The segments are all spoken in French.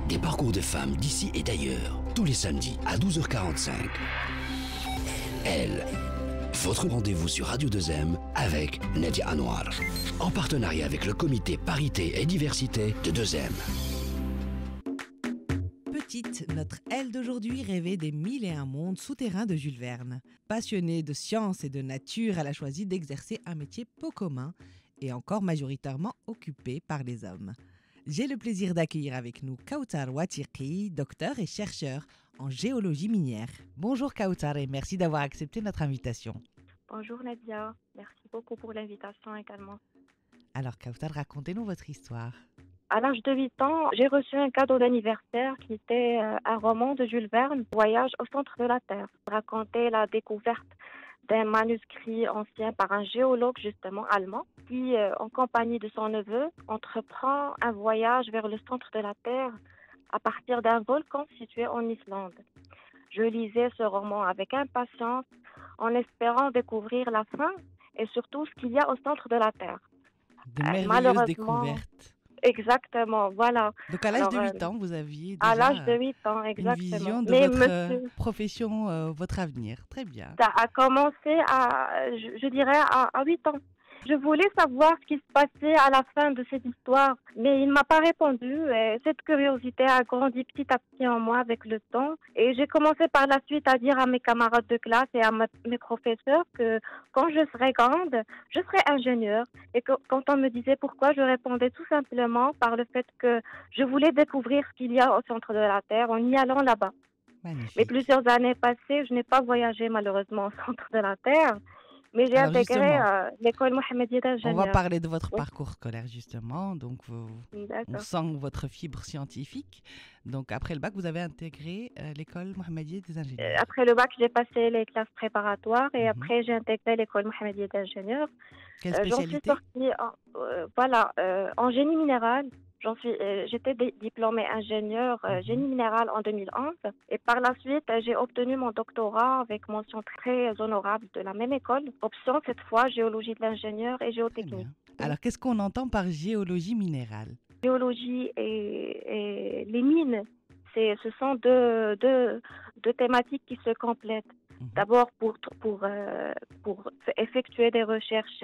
Des parcours de femmes d'ici et d'ailleurs, tous les samedis à 12h45. Elle, votre rendez-vous sur Radio 2M avec Nadia Anwar, en partenariat avec le comité Parité et Diversité de 2M. Petite, notre elle d'aujourd'hui rêvait des 1001 mondes souterrains de Jules Verne. Passionnée de science et de nature, elle a choisi d'exercer un métier peu commun et encore majoritairement occupé par les hommes. J'ai le plaisir d'accueillir avec nous Kautar Watiqi, docteur et chercheur en géologie minière. Bonjour Kautar et merci d'avoir accepté notre invitation. Bonjour Nadia, merci beaucoup pour l'invitation également. Alors Kautar, racontez-nous votre histoire. À l'âge de 8 ans, j'ai reçu un cadeau d'anniversaire qui était un roman de Jules Verne, Voyage au centre de la Terre. Il racontait la découverte d'un manuscrit ancien par un géologue justement allemand qui, en compagnie de son neveu, entreprend un voyage vers le centre de la Terre à partir d'un volcan situé en Islande. Je lisais ce roman avec impatience en espérant découvrir la fin et surtout ce qu'il y a au centre de la Terre. De merveilleuses découvertes. Exactement, voilà. Donc à l'âge de 8 ans, vous aviez déjà à l'âge de 8 ans, exactement. une vision de votre profession, votre avenir. Très bien. Ça a commencé je dirais, à 8 ans. Je voulais savoir ce qui se passait à la fin de cette histoire, mais il ne m'a pas répondu. Et cette curiosité a grandi petit à petit en moi avec le temps. Et j'ai commencé par la suite à dire à mes camarades de classe et à mes professeurs que quand je serai grande, je serai ingénieure. Et que quand on me disait pourquoi, je répondais tout simplement par le fait que je voulais découvrir ce qu'il y a au centre de la Terre en y allant là-bas. Magnifique. Mais plusieurs années passées, je n'ai pas voyagé malheureusement au centre de la Terre. Mais j'ai intégré l'école Mohammedia d'ingénieur. On va parler de votre parcours scolaire justement. Donc, on sent votre fibre scientifique. Donc, après le bac, vous avez intégré l'école Mohammedia des ingénieurs. Après le bac, j'ai passé les classes préparatoires et après, j'ai intégré l'école Mohammedia d'ingénieur. Quelle spécialité? J'en suis sortie en génie minéral. J'étais diplômée ingénieur génie minéral en 2011 et par la suite, j'ai obtenu mon doctorat avec mention très honorable de la même école. Option cette fois, géologie de l'ingénieur et géotechnique. Alors, qu'est-ce qu'on entend par géologie minérale? Géologie et les mines, ce sont deux thématiques qui se complètent. D'abord, pour effectuer des recherches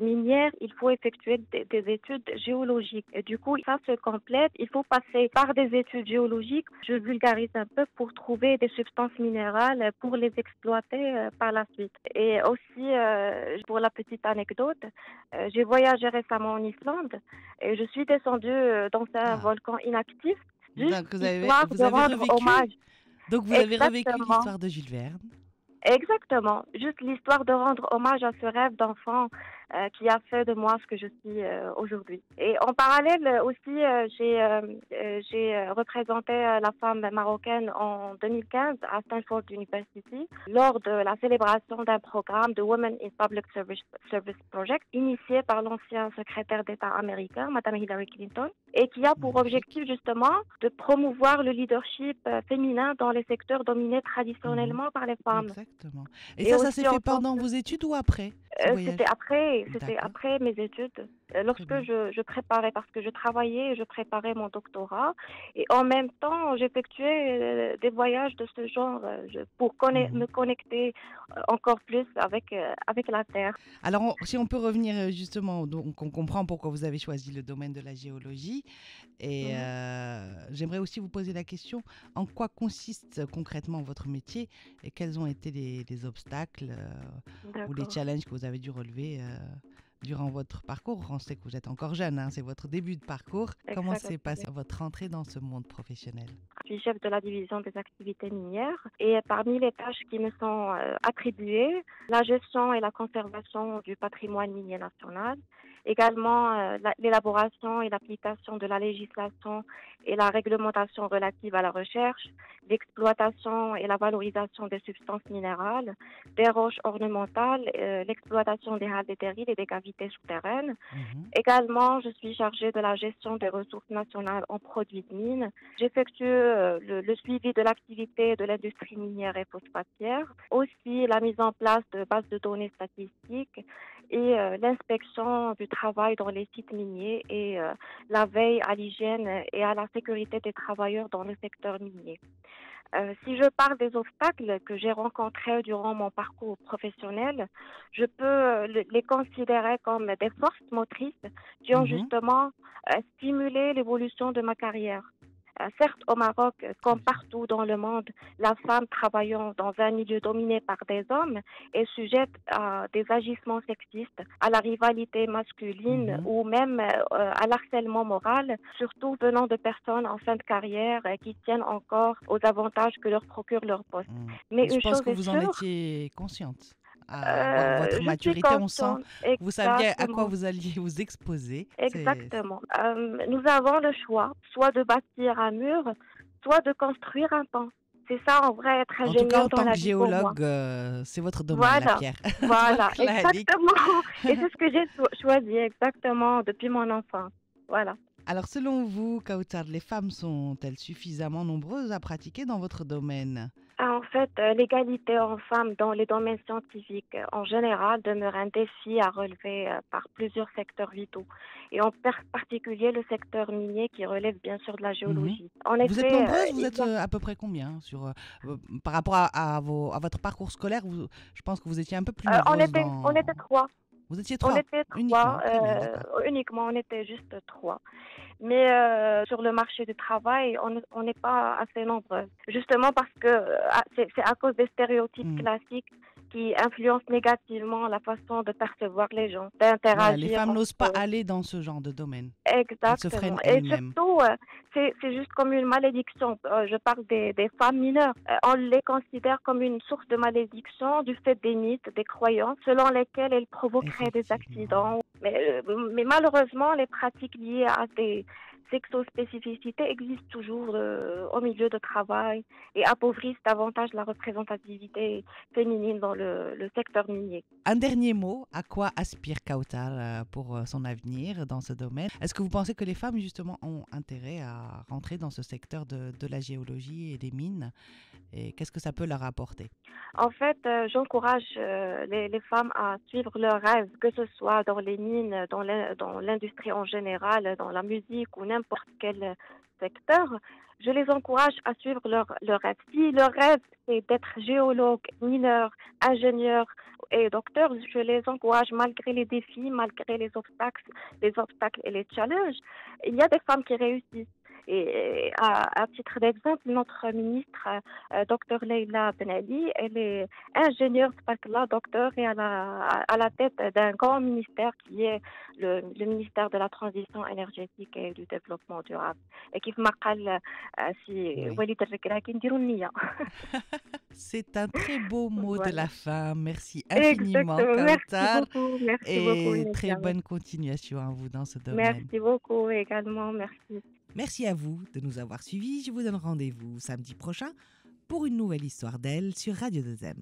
minières, il faut effectuer des études géologiques. Et du coup, ça se complète. Il faut passer par des études géologiques. Je vulgarise un peu pour trouver des substances minérales pour les exploiter par la suite. Et aussi, pour la petite anecdote, j'ai voyagé récemment en Islande et je suis descendue dans un volcan inactif. Donc, vous avez revécu. Hommage. Donc, vous avez revécu l'histoire de Jules Verne. Exactement. Juste l'histoire de rendre hommage à ce rêve d'enfant qui a fait de moi ce que je suis aujourd'hui. Et en parallèle aussi, j'ai représenté la femme marocaine en 2015 à Stanford University lors de la célébration d'un programme de Women in Public Service Project initié par l'ancien secrétaire d'État américain, Madame Hillary Clinton, et qui a pour objectif justement de promouvoir le leadership féminin dans les secteurs dominés traditionnellement par les femmes. Exactement. Et ça s'est fait pendant vos études ou après? C'était après mes études. Lorsque je préparais, parce que je travaillais et je préparais mon doctorat. Et en même temps, j'effectuais des voyages de ce genre pour me connecter encore plus avec la Terre. Alors, si on peut revenir justement, donc on comprend pourquoi vous avez choisi le domaine de la géologie. Et j'aimerais aussi vous poser la question, en quoi consiste concrètement votre métier et quels ont été les obstacles ou les challenges que vous avez dû relever durant votre parcours? On sait que vous êtes encore jeune, c'est votre début de parcours. Exactement. Comment s'est passée votre entrée dans ce monde professionnel? Je suis chef de la division des activités minières et parmi les tâches qui me sont attribuées, la gestion et la conservation du patrimoine minier national, également l'élaboration et l'application de la législation et la réglementation relative à la recherche, l'exploitation et la valorisation des substances minérales, des roches ornementales, l'exploitation des halles et des cavités souterraines. Également, je suis chargée de la gestion des ressources nationales en produits de mine. J'effectue le suivi de l'activité de l'industrie minière et phosphatière, aussi la mise en place de bases de données statistiques et l'inspection du travail dans les sites miniers et la veille à l'hygiène et à la sécurité des travailleurs dans le secteur minier. Si je parle des obstacles que j'ai rencontrés durant mon parcours professionnel, je peux les considérer comme des forces motrices qui ont Mhm. justement stimulé l'évolution de ma carrière. Certes, au Maroc, comme partout dans le monde, la femme travaillant dans un milieu dominé par des hommes est sujette à des agissements sexistes, à la rivalité masculine Mhm. ou même à l'harcèlement moral, surtout venant de personnes en fin de carrière qui tiennent encore aux avantages que leur procure leur poste. Mm. Mais Et je une pense chose que est vous en sûre, étiez consciente. À voir votre je suis maturité, on sent consciente, que vous saviez à quoi exactement. vous alliez vous exposer. Exactement. Nous avons le choix, soit de bâtir un mur, soit de construire un pont. C'est ça, en vrai, être En tout cas, ingénieur en dans tant la que vie pour moi. géologue, c'est votre domaine, la Voilà, pierre. voilà, Tabarnak Lalik. exactement. Et c'est ce que j'ai choisi exactement depuis mon enfance. Voilà. Alors, selon vous, Kautar, les femmes sont-elles suffisamment nombreuses à pratiquer dans votre domaine? En fait, l'égalité homme-femme dans les domaines scientifiques en général demeure un défi à relever par plusieurs secteurs vitaux, et en particulier le secteur minier qui relève bien sûr de la Mhm. géologie. En Vous êtes effet, nombreuses? Vous il êtes y a à peu près combien par rapport à votre parcours scolaire? Je pense que vous étiez un peu plus nombreuses on était dans... trois. Vous étiez On trois était trois, uniquement. Très bien, d'accord. uniquement, on était juste trois. Mais sur le marché du travail, on n'est pas assez nombreux. Justement parce que c'est à cause des stéréotypes Mm. classiques qui influencent négativement la façon de percevoir les gens, Voilà, les d'interagir femmes n'osent entre pas eux. aller dans ce genre de domaine. Elles se Exactement. freinent Et elles-mêmes. surtout, c'est juste comme une malédiction. Je parle des femmes mineures. On les considère comme une source de malédiction du fait des mythes, des croyances, selon lesquelles elles provoqueraient des Effectivement, oui. accidents. Mais malheureusement, les pratiques liées à des sexospécificités existent toujours au milieu de travail et appauvrissent davantage la représentativité féminine dans le secteur minier. Un dernier mot, à quoi aspire Kautar pour son avenir dans ce domaine? Est-ce que vous pensez que les femmes, justement, ont intérêt à rentrer dans ce secteur de la géologie et des mines? Et qu'est-ce que ça peut leur apporter? En fait, j'encourage les femmes à suivre leurs rêves, que ce soit dans les mines, dans l'industrie en général, dans la musique ou n'importe quel secteur. Je les encourage à suivre leur rêve. Si leur rêve, c'est d'être géologue, mineur, ingénieur et docteur, je les encourage malgré les défis, malgré les obstacles et les challenges. Il y a des femmes qui réussissent. Et à titre d'exemple, notre ministre, Dr Leila Ben Ali, elle est ingénieure, là, docteur, et à la tête d'un grand ministère qui est le ministère de la Transition énergétique et du développement durable. Et qui m'a si Oui. Walid al-Regraki نديروا النية. C'est un très beau mot de Voilà. la fin. Merci infiniment, Exactement. Kautar, Merci beaucoup, et très Nédia. bonne continuation à vous dans ce domaine. Merci beaucoup également. Merci. Merci à vous de nous avoir suivis. Je vous donne rendez-vous samedi prochain pour une nouvelle histoire d'elle sur Radio 2M.